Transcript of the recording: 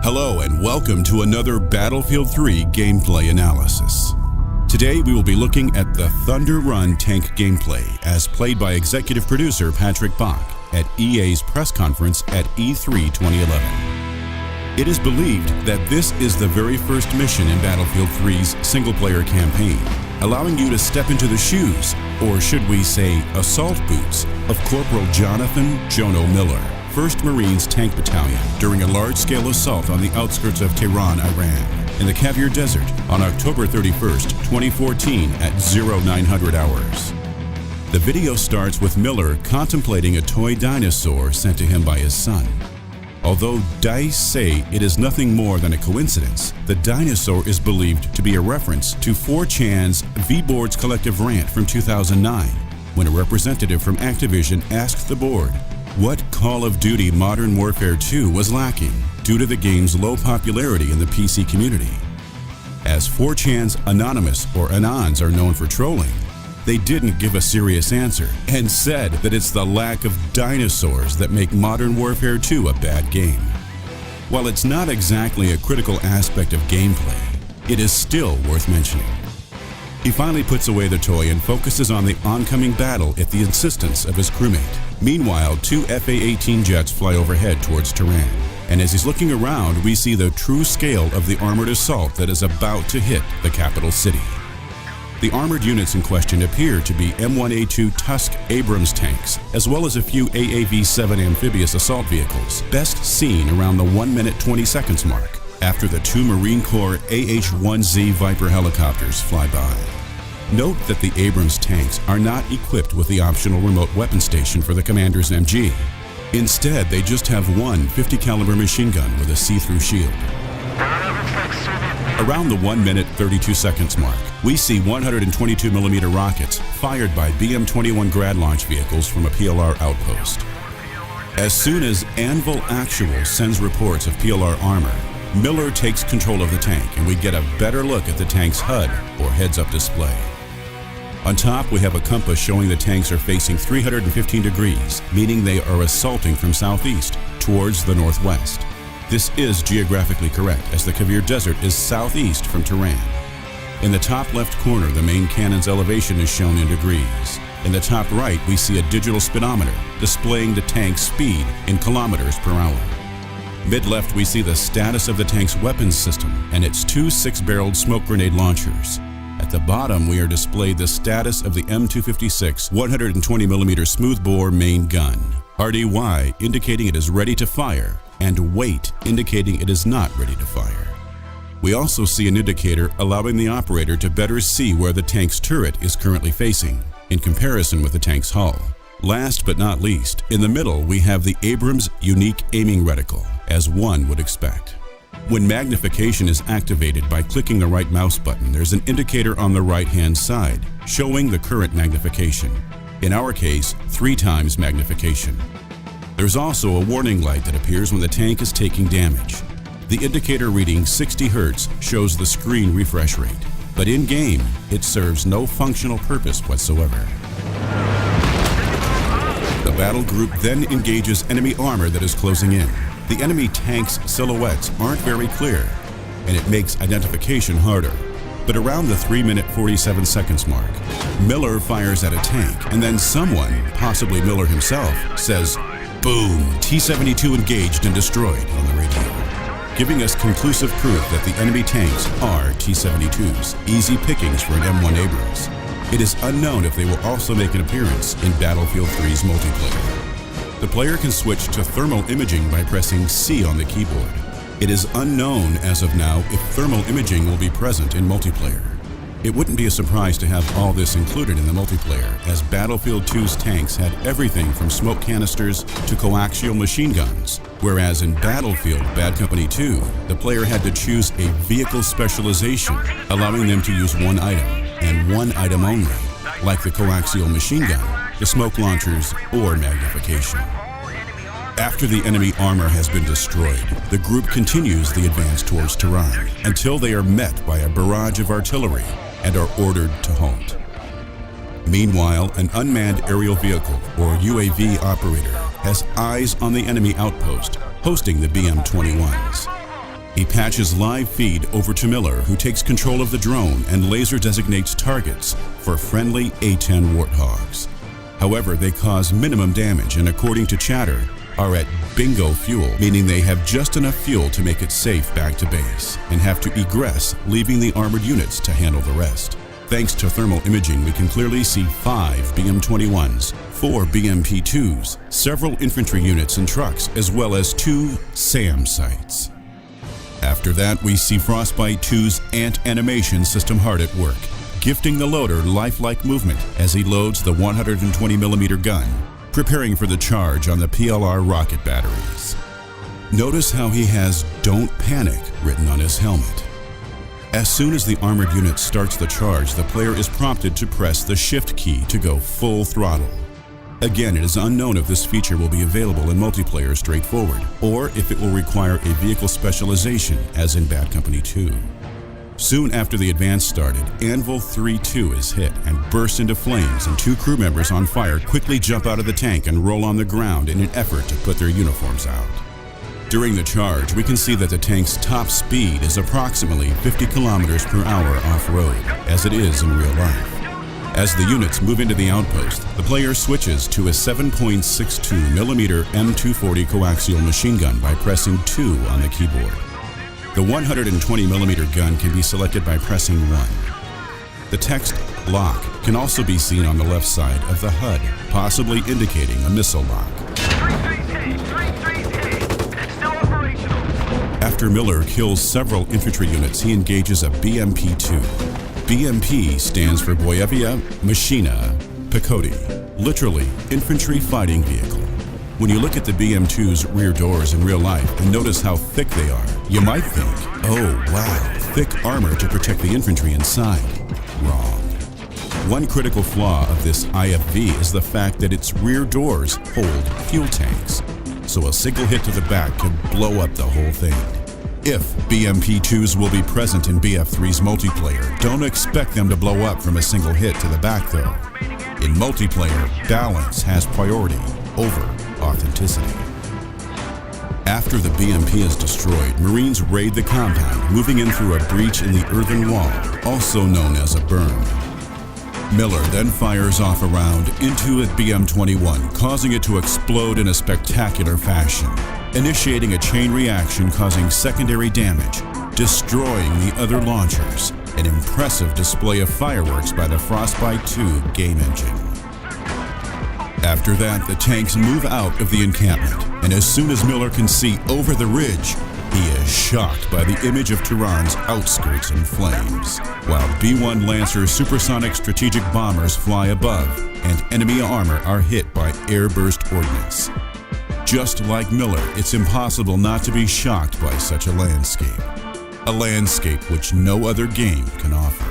Hello and welcome to another Battlefield 3 gameplay analysis. Today we will be looking at the Thunder Run tank gameplay as played by executive producer Patrick Bach at EA's press conference at E3 2011. It is believed that this is the very first mission in Battlefield 3's single-player campaign, allowing you to step into the shoes, or should we say assault boots, of Corporal Jonathan Jono Miller, 1st Marines Tank Battalion, during a large-scale assault on the outskirts of Tehran, Iran, in the Caviar Desert on October 31st, 2014 at 0900 hours. The video starts with Miller contemplating a toy dinosaur sent to him by his son. Although DICE say it is nothing more than a coincidence, the dinosaur is believed to be a reference to 4chan's V-Board's collective rant from 2009, when a representative from Activision asked the board what Call of Duty Modern Warfare 2 was lacking due to the game's low popularity in the PC community. As 4chan's Anonymous or Anons are known for trolling, they didn't give a serious answer and said that it's the lack of dinosaurs that make Modern Warfare 2 a bad game. While it's not exactly a critical aspect of gameplay, it is still worth mentioning. He finally puts away the toy and focuses on the oncoming battle at the insistence of his crewmate. Meanwhile, 2 FA-18 jets fly overhead towards Tehran, and as he's looking around, we see the true scale of the armored assault that is about to hit the capital city. The armored units in question appear to be M1A2 Tusk Abrams tanks, as well as a few AAV-7 amphibious assault vehicles, best seen around the 1 minute 20 seconds mark, after the 2 Marine Corps AH-1Z Viper helicopters fly by. Note that the Abrams tanks are not equipped with the optional remote weapon station for the commander's MG. Instead, they just have one 50 caliber machine gun with a see-through shield. Around the 1 minute 32 seconds mark, we see 122mm rockets fired by BM-21 Grad launch vehicles from a PLR outpost. As soon as Anvil Actual sends reports of PLR armor, Miller takes control of the tank and we get a better look at the tank's HUD, or heads-up display. On top, we have a compass showing the tanks are facing 315 degrees, meaning they are assaulting from southeast towards the northwest. This is geographically correct, as the Caviar Desert is southeast from Tehran. In the top left corner, the main cannon's elevation is shown in degrees. In the top right, we see a digital speedometer displaying the tank's speed in kilometers per hour. Mid-left, we see the status of the tank's weapons system and its 2 6-barreled smoke grenade launchers. At the bottom, we are displayed the status of the M256 120mm smoothbore main gun. RDY indicating it is ready to fire, and wait indicating it is not ready to fire. We also see an indicator allowing the operator to better see where the tank's turret is currently facing, in comparison with the tank's hull. Last but not least, in the middle we have the Abrams unique aiming reticle, as one would expect. When magnification is activated by clicking the right mouse button, there's an indicator on the right-hand side showing the current magnification. In our case, 3 times magnification. There's also a warning light that appears when the tank is taking damage. The indicator reading 60 Hz shows the screen refresh rate, but in-game, it serves no functional purpose whatsoever. The battle group then engages enemy armor that is closing in. The enemy tank's silhouettes aren't very clear, and it makes identification harder. But around the 3 minute 47 seconds mark, Miller fires at a tank, and then someone, possibly Miller himself, says, "Boom, T-72 engaged and destroyed," on the radio, giving us conclusive proof that the enemy tanks are T-72s, easy pickings for an M1 Abrams. It is unknown if they will also make an appearance in Battlefield 3's multiplayer. The player can switch to thermal imaging by pressing C on the keyboard. It is unknown as of now if thermal imaging will be present in multiplayer. It wouldn't be a surprise to have all this included in the multiplayer, as Battlefield 2's tanks had everything from smoke canisters to coaxial machine guns, whereas in Battlefield Bad Company 2, the player had to choose a vehicle specialization, allowing them to use one item, and one item only, like the coaxial machine gun, the smoke launchers, or magnification. After the enemy armor has been destroyed, the group continues the advance towards Tehran until they are met by a barrage of artillery and are ordered to halt. Meanwhile, an unmanned aerial vehicle, or UAV operator, has eyes on the enemy outpost, hosting the BM-21s. He patches live feed over to Miller, who takes control of the drone and laser designates targets for friendly A-10 Warthogs. However, they cause minimum damage and, according to chatter, are at bingo fuel, meaning they have just enough fuel to make it safe back to base and have to egress, leaving the armored units to handle the rest. Thanks to thermal imaging, we can clearly see 5 BM-21s, 4 BMP-2s, several infantry units and trucks, as well as 2 SAM sites. After that, we see Frostbite 2's ant animation system hard at work, gifting the loader lifelike movement as he loads the 120mm gun, preparing for the charge on the PLR rocket batteries. Notice how he has "Don't Panic" written on his helmet. As soon as the armored unit starts the charge, the player is prompted to press the shift key to go full throttle. Again, it is unknown if this feature will be available in multiplayer straightforward, or if it will require a vehicle specialization, as in Bad Company 2. Soon after the advance started, Anvil 3-2 is hit and bursts into flames, and 2 crew members on fire quickly jump out of the tank and roll on the ground in an effort to put their uniforms out. During the charge, we can see that the tank's top speed is approximately 50 kilometers per hour off-road, as it is in real life. As the units move into the outpost, the player switches to a 7.62mm M240 coaxial machine gun by pressing 2 on the keyboard. The 120mm gun can be selected by pressing 1. The text "Lock" can also be seen on the left side of the HUD, possibly indicating a missile lock. After Miller kills several infantry units, he engages a BMP-2. BMP stands for Boyevia Machina Pechoti, literally Infantry Fighting Vehicle. When you look at the BM-2's rear doors in real life and notice how thick they are, you might think, oh wow, thick armor to protect the infantry inside. Wrong. One critical flaw of this IFV is the fact that its rear doors hold fuel tanks, so a single hit to the back could blow up the whole thing. If BMP-2s will be present in BF3's multiplayer, don't expect them to blow up from a single hit to the back though. In multiplayer, balance has priority over authenticity. After the BMP is destroyed, Marines raid the compound, moving in through a breach in the earthen wall, also known as a berm. Miller then fires off a round into a BM-21, causing it to explode in a spectacular fashion, initiating a chain reaction causing secondary damage, destroying the other launchers, an impressive display of fireworks by the Frostbite 2 game engine. After that, the tanks move out of the encampment, and as soon as Miller can see over the ridge, he is shocked by the image of Tehran's outskirts in flames, while B-1 Lancer supersonic strategic bombers fly above, and enemy armor are hit by airburst ordnance. Just like Miller, it's impossible not to be shocked by such a landscape which no other game can offer.